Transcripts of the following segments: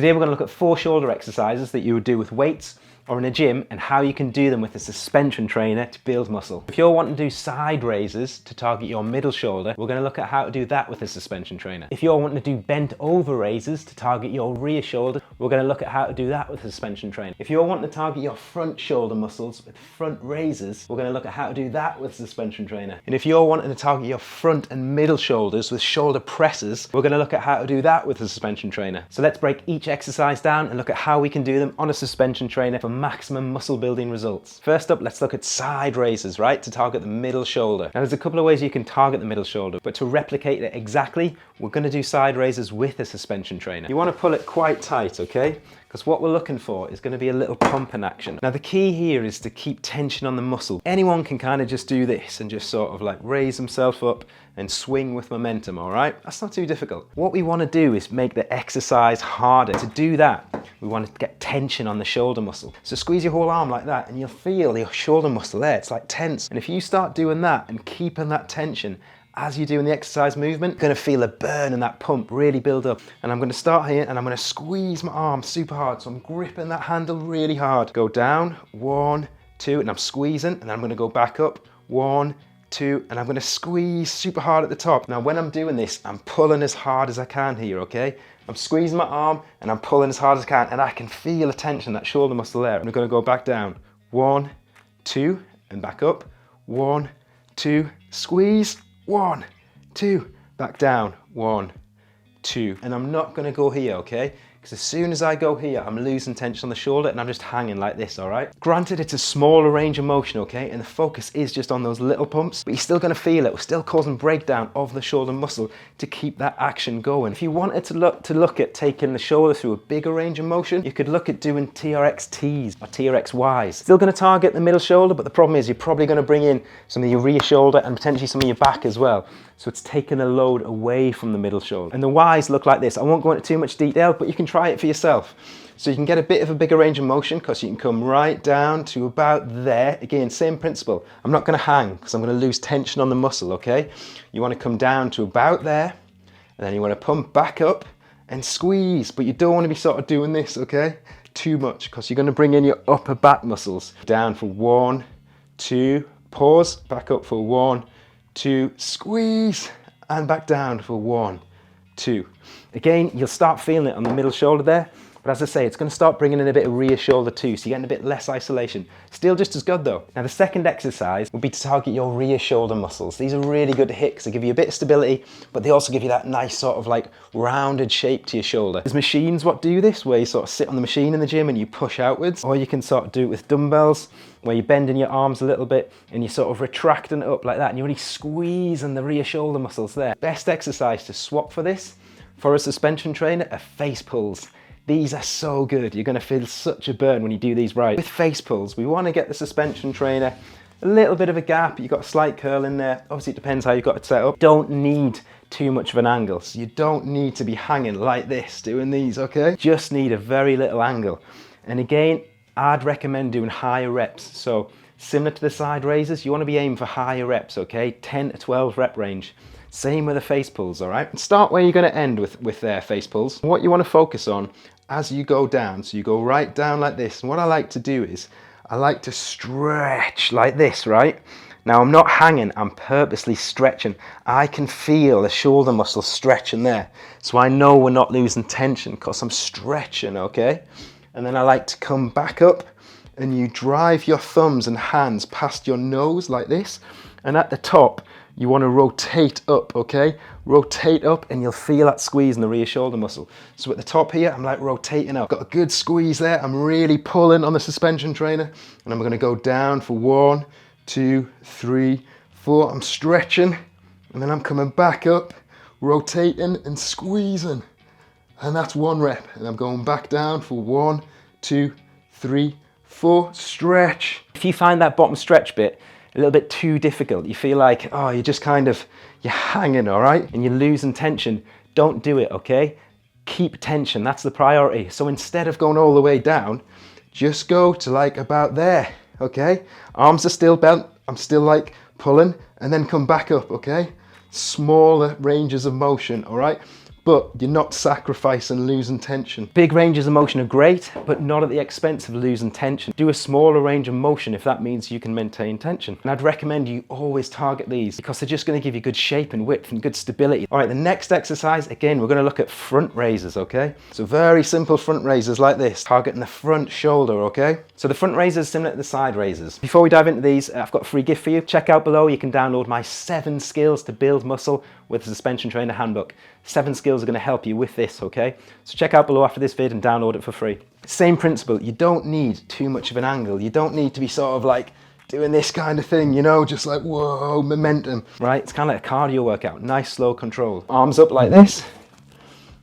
Today we're going to look at 4 shoulder exercises that you would do with weights or in a gym and how you can do them with a suspension trainer to build muscle. If you're wanting to do side raises to target your middle shoulder, we're going to look at how to do that with a suspension trainer. If you're wanting to do bent over raises to target your rear shoulder, we're going to look at how to do that with a suspension trainer. If you're wanting to target your front shoulder muscles with front raises, we're going to look at how to do that with a suspension trainer. And if you're wanting to target your front and middle shoulders with shoulder presses, we're going to look at how to do that with a suspension trainer. So let's break each exercise down and look at how we can do them on a suspension trainer for maximum muscle building results. First up, let's look at side raises, right, to target the middle shoulder. Now there's a couple of ways you can target the middle shoulder, but to replicate it exactly, we're going to do side raises with a suspension trainer. You want to pull it quite tight, okay? Because what we're looking for is going to be a little pump in action. Now the key here is to keep tension on the muscle. Anyone can kind of just do this and just sort of like raise themselves up and swing with momentum, all right? That's not too difficult. What we want to do is make the exercise harder. To do that, we want to get tension on the shoulder muscle. So squeeze your whole arm like that and you'll feel your shoulder muscle there. It's like tense. And if you start doing that and keeping that tension as you're doing the exercise movement, you're going to feel a burn and that pump really build up. And I'm going to start here and I'm going to squeeze my arm super hard. So I'm gripping that handle really hard. Go down, 1, 2, and I'm squeezing, and then I'm going to go back up, 1, 2, and I'm going to squeeze super hard at the top. Now when I'm doing this, I'm pulling as hard as I can here, okay? I'm squeezing my arm and I'm pulling as hard as I can, and I can feel the tension, that shoulder muscle there. I'm going to go back down, 1, 2, and back up, 1, 2, squeeze, 1, 2, back down, 1, 2. And I'm not going to go here, okay? Because as soon as I go here, I'm losing tension on the shoulder and I'm just hanging like this, all right? Granted, it's a smaller range of motion, okay? And the focus is just on those little pumps, but you're still going to feel it. We're still causing breakdown of the shoulder muscle to keep that action going. If you wanted to look at taking the shoulder through a bigger range of motion, you could look at doing TRX-Ts or TRX-Ys. Still going to target the middle shoulder, but the problem is you're probably going to bring in some of your rear shoulder and potentially some of your back as well. So it's taking a load away from the middle shoulder. And the Ys look like this. I won't go into too much detail, but you can try it for yourself. So you can get a bit of a bigger range of motion because you can come right down to about there. Again, same principle. I'm not going to hang because I'm going to lose tension on the muscle, okay? You want to come down to about there, and then you want to pump back up and squeeze, but you don't want to be sort of doing this, okay? Too much, because you're going to bring in your upper back muscles. Down for 1, 2, pause, back up for 1, 2, squeeze, and back down for 1, 2. Again, you'll start feeling it on the middle shoulder there, but as I say, it's going to start bringing in a bit of rear shoulder too, so you're getting a bit less isolation. Still just as good though. Now the second exercise would be to target your rear shoulder muscles. These are really good to hit because they give you a bit of stability, but they also give you that nice sort of like rounded shape to your shoulder. There's machines what do this, where you sort of sit on the machine in the gym and you push outwards, or you can sort of do it with dumbbells, where you're bending your arms a little bit and you're sort of retracting it up like that, and you're really squeezing the rear shoulder muscles there. Best exercise to swap for this, for a suspension trainer, are face pulls. These are so good. You're going to feel such a burn when you do these right. With face pulls, we want to get the suspension trainer a little bit of a gap. You've got a slight curl in there. Obviously, it depends how you've got it set up. Don't need too much of an angle. So you don't need to be hanging like this doing these, okay? Just need a very little angle. And again, I'd recommend doing higher reps. So similar to the side raises, you want to be aiming for higher reps, okay? 10 to 12 rep range. Same with the face pulls, all right? Start where you're going to end with their face pulls. What you want to focus on as you go down, so you go right down like this. And what I like to do is, I like to stretch like this, right? Now I'm not hanging, I'm purposely stretching. I can feel the shoulder muscle stretching there. So I know we're not losing tension because I'm stretching, okay? And then I like to come back up and you drive your thumbs and hands past your nose like this. And at the top, you want to rotate up, okay? Rotate up and you'll feel that squeeze in the rear shoulder muscle. So at the top here, I'm like rotating up. Got a good squeeze there. I'm really pulling on the suspension trainer. And I'm going to go down for 1, 2, 3, 4. I'm stretching. And then I'm coming back up, rotating and squeezing. And that's 1 rep. And I'm going back down for 1, 2, 3, 4. Stretch. If you find that bottom stretch bit a little bit too difficult, you feel like, oh, you're hanging, all right? And you're losing tension, don't do it, okay? Keep tension, that's the priority. So instead of going all the way down, just go to like about there, okay? Arms are still bent, I'm still like pulling, and then come back up, okay? Smaller ranges of motion, all right? but you're not sacrificing losing tension. Big ranges of motion are great, but not at the expense of losing tension. Do a smaller range of motion if that means you can maintain tension. And I'd recommend you always target these because they're just going to give you good shape and width and good stability. All right, the next exercise, again, we're going to look at front raises, okay? So very simple front raises like this, targeting the front shoulder, okay? So the front raises are similar to the side raises. Before we dive into these, I've got a free gift for you. Check out below, you can download my 7 skills to build muscle with the Suspension Trainer Handbook. 7 skills are going to help you with this, okay? So check out below after this vid and download it for free. Same principle, you don't need too much of an angle. You don't need to be sort of like doing this kind of thing, you know, just like, whoa, momentum, right? It's kind of like a cardio workout, nice, slow control. Arms up like this.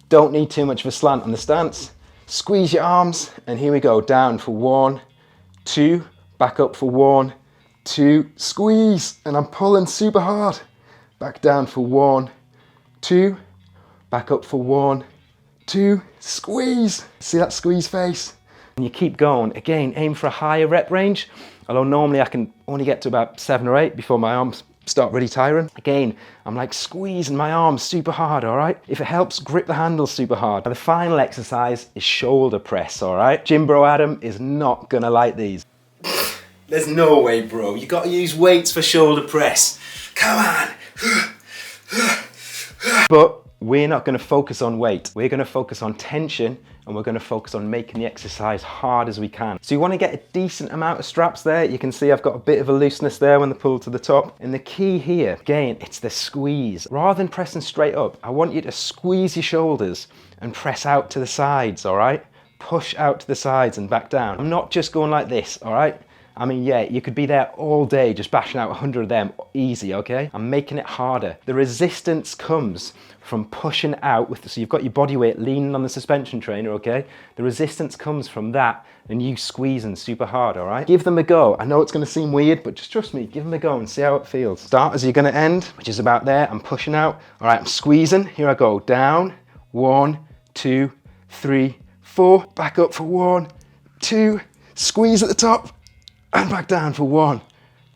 Don't need too much of a slant on the stance. Squeeze your arms, and here we go, down for 1, 2, back up for 1, 2, squeeze, and I'm pulling super hard. Back down for 1, 2, back up for 1, 2, squeeze. See that squeeze face? And you keep going. Again, aim for a higher rep range, although normally I can only get to about 7 or 8 before my arms start really tiring. Again, I'm like squeezing my arms super hard, all right? If it helps, grip the handles super hard. Now, the final exercise is shoulder press, all right? Gym Bro Adam is not gonna like these. There's no way, bro. You gotta use weights for shoulder press. Come on. But we're not going to focus on weight. We're going to focus on tension, and we're going to focus on making the exercise hard as we can. So you want to get a decent amount of straps there. You can see I've got a bit of a looseness there when the pull to the top. And the key here, again, it's the squeeze. Rather than pressing straight up, I want you to squeeze your shoulders and press out to the sides, all right? Push out to the sides and back down. I'm not just going like this, all right? I mean, yeah, you could be there all day just bashing out 100 of them easy, okay? I'm making it harder. The resistance comes from pushing out with, so you've got your body weight leaning on the suspension trainer, okay? The resistance comes from that and you squeezing super hard, all right? Give them a go. I know it's gonna seem weird, but just trust me, give them a go and see how it feels. Start as you're gonna end, which is about there. I'm pushing out. All right, I'm squeezing. Here I go, down, 1, 2, 3, 4. Back up for 1, 2, squeeze at the top. And back down for 1,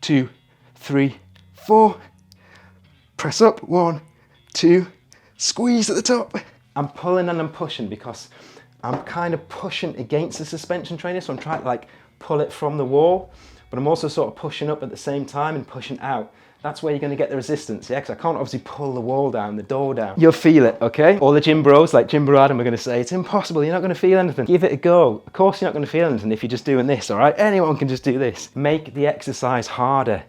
2, 3, 4. Press up, 1, 2, squeeze at the top. I'm pulling and I'm pushing because I'm kind of pushing against the suspension trainer, so I'm trying to like pull it from the wall, but I'm also sort of pushing up at the same time and pushing out. That's where you're going to get the resistance, yeah? Because I can't obviously pull the wall down, the door down. You'll feel it, okay? All the gym bros, like Gym Bro Adam, are going to say, it's impossible, you're not going to feel anything. Give it a go. Of course you're not going to feel anything if you're just doing this, all right? Anyone can just do this. Make the exercise harder.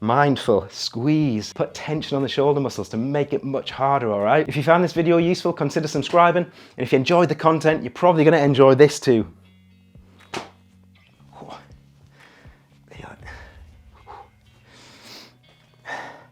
Mindful, squeeze, put tension on the shoulder muscles to make it much harder, all right? If you found this video useful, consider subscribing. And if you enjoyed the content, you're probably going to enjoy this too.